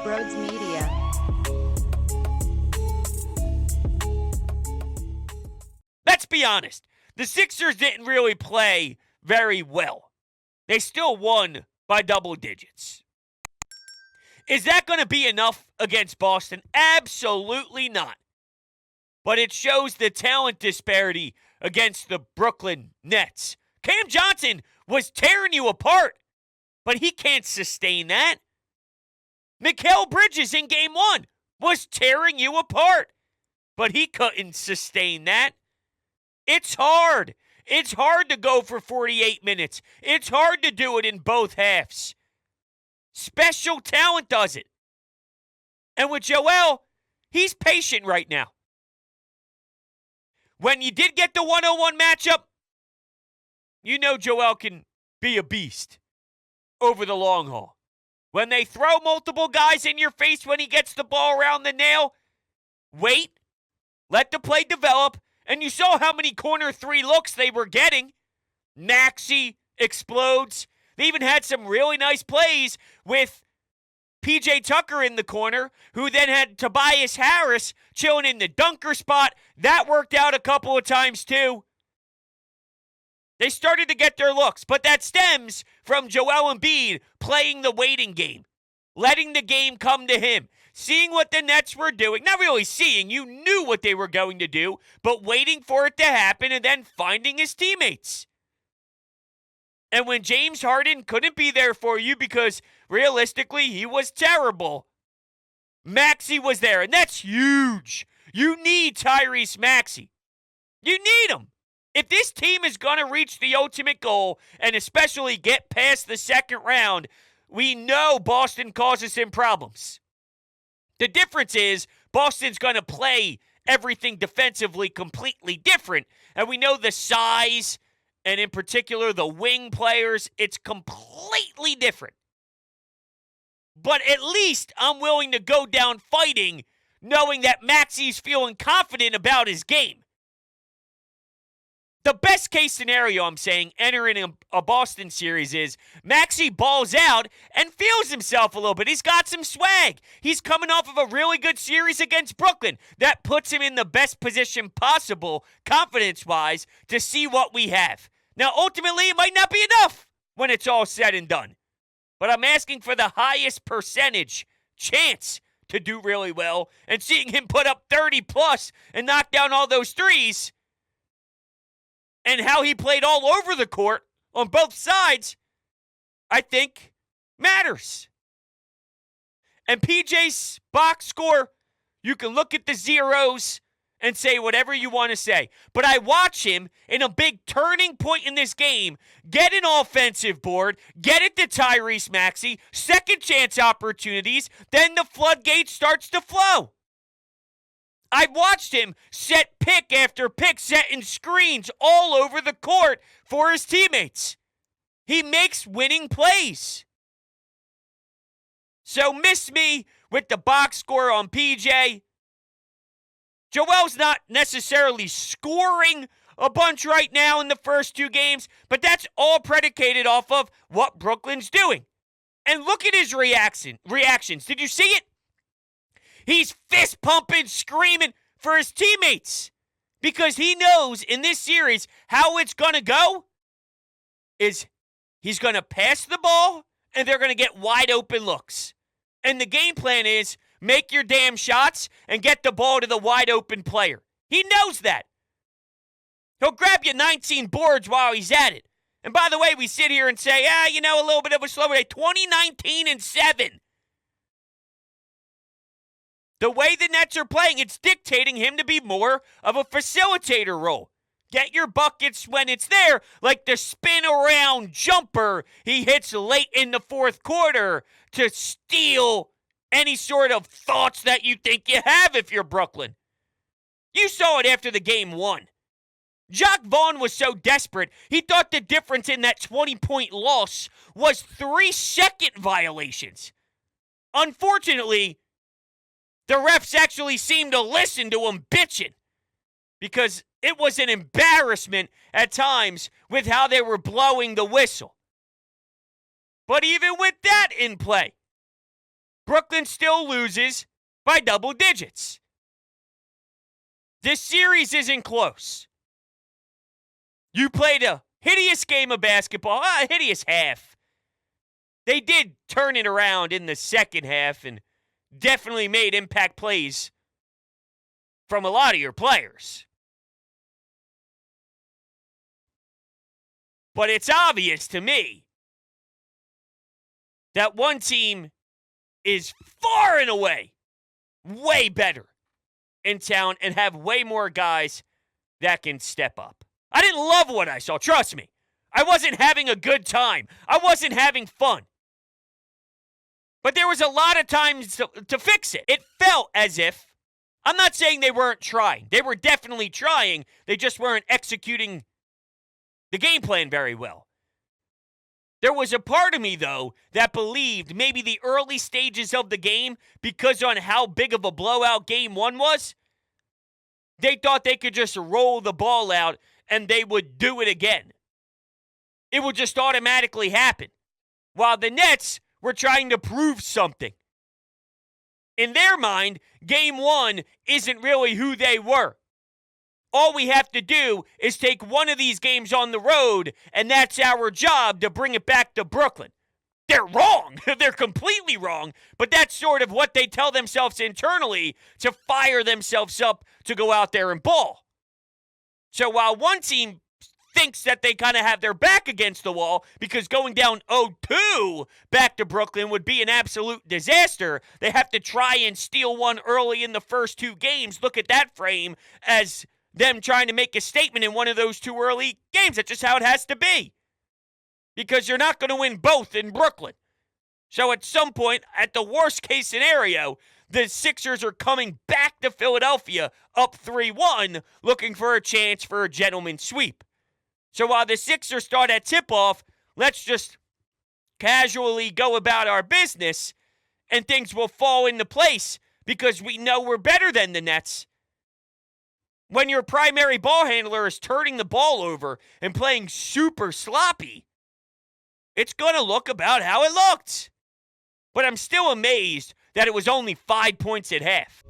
Brodes Media. Let's be honest. The Sixers didn't really play very well. They still won by double digits. Is that going to be enough against Boston? Absolutely not. But it shows the talent disparity against the Brooklyn Nets. Cam Johnson was tearing you apart, but he can't sustain that. Mikal Bridges in Game 1 was tearing you apart, but he couldn't sustain that. It's hard. It's hard to go for 48 minutes. It's hard to do it in both halves. Special talent does it. And with Joel, he's patient right now. When you did get the 1-on-1 matchup, you know Joel can be a beast over the long haul. When they throw multiple guys in your face when he gets the ball around the nail, wait, let the play develop, and you saw how many corner three looks they were getting. Maxey explodes. They even had some really nice plays with P.J. Tucker in the corner, who then had Tobias Harris chilling in the dunker spot. That worked out a couple of times too. They started to get their looks, but that stems from Joel Embiid playing the waiting game, letting the game come to him, seeing what the Nets were doing. Not really seeing, you knew what they were going to do, but waiting for it to happen and then finding his teammates. And when James Harden couldn't be there for you because realistically he was terrible, Maxey was there, and that's huge. You need Tyrese Maxey. You need him. If this team is going to reach the ultimate goal and especially get past the second round, we know Boston causes him problems. The difference is Boston's going to play everything defensively completely different, and we know the size and in particular the wing players, it's completely different. But at least I'm willing to go down fighting knowing that Maxey's feeling confident about his game. The best case scenario, I'm saying, entering a Boston series is Maxey balls out and feels himself a little bit. He's got some swag. He's coming off of a really good series against Brooklyn. That puts him in the best position possible, confidence-wise, to see what we have. Now, ultimately, it might not be enough when it's all said and done. But I'm asking for the highest percentage chance to do really well, and seeing him put up 30-plus and knock down all those threes, and how he played all over the court on both sides, I think matters. And PJ's box score, you can look at the zeros and say whatever you want to say. But I watch him in a big turning point in this game, get an offensive board, get it to Tyrese Maxey, second chance opportunities, then the floodgate starts to flow. I've watched him set pick after pick, setting screens all over the court for his teammates. He makes winning plays. So miss me with the box score on PJ. Joel's not necessarily scoring a bunch right now in the first two games, but that's all predicated off of what Brooklyn's doing. And look at his reactions. Did you see it? He's fist pumping, screaming for his teammates because he knows in this series how it's going to go is he's going to pass the ball and they're going to get wide open looks. And the game plan is make your damn shots and get the ball to the wide open player. He knows that. He'll grab you 19 boards while he's at it. And by the way, we sit here and say, a little bit of a slower day. 20-19-7. The way the Nets are playing, it's dictating him to be more of a facilitator role. Get your buckets when it's there, like the spin-around jumper he hits late in the fourth quarter to steal any sort of thoughts that you think you have if you're Brooklyn. You saw it after the game one. Jacque Vaughn was so desperate, he thought the difference in that 20-point loss was 3-second violations. Unfortunately, the refs actually seemed to listen to him bitching because it was an embarrassment at times with how they were blowing the whistle. But even with that in play, Brooklyn still loses by double digits. This series isn't close. You played a hideous game of basketball, a hideous half. They did turn it around in the second half and definitely made impact plays from a lot of your players. But it's obvious to me that one team is far and away way better in town and have way more guys that can step up. I didn't love what I saw, trust me. I wasn't having a good time. I wasn't having fun. But there was a lot of times to fix it. It felt as if, I'm not saying they weren't trying. They were definitely trying. They just weren't executing the game plan very well. There was a part of me, though, that believed maybe the early stages of the game, because on how big of a blowout game one was, they thought they could just roll the ball out and they would do it again. It would just automatically happen. While the Nets were trying to prove something. In their mind, game one isn't really who they were. All we have to do is take one of these games on the road, and that's our job to bring it back to Brooklyn. They're wrong. They're completely wrong, but that's sort of what they tell themselves internally to fire themselves up to go out there and ball. So while one team thinks that they kind of have their back against the wall because going down 0-2 back to Brooklyn would be an absolute disaster, they have to try and steal one early in the first two games. Look at that frame as them trying to make a statement in one of those two early games. That's just how it has to be. Because you're not going to win both in Brooklyn. So at some point, at the worst case scenario, the Sixers are coming back to Philadelphia up 3-1, looking for a chance for a gentleman's sweep. So while the Sixers start at tip-off, let's just casually go about our business and things will fall into place because we know we're better than the Nets. When your primary ball handler is turning the ball over and playing super sloppy, it's going to look about how it looked. But I'm still amazed that it was only 5 points at half.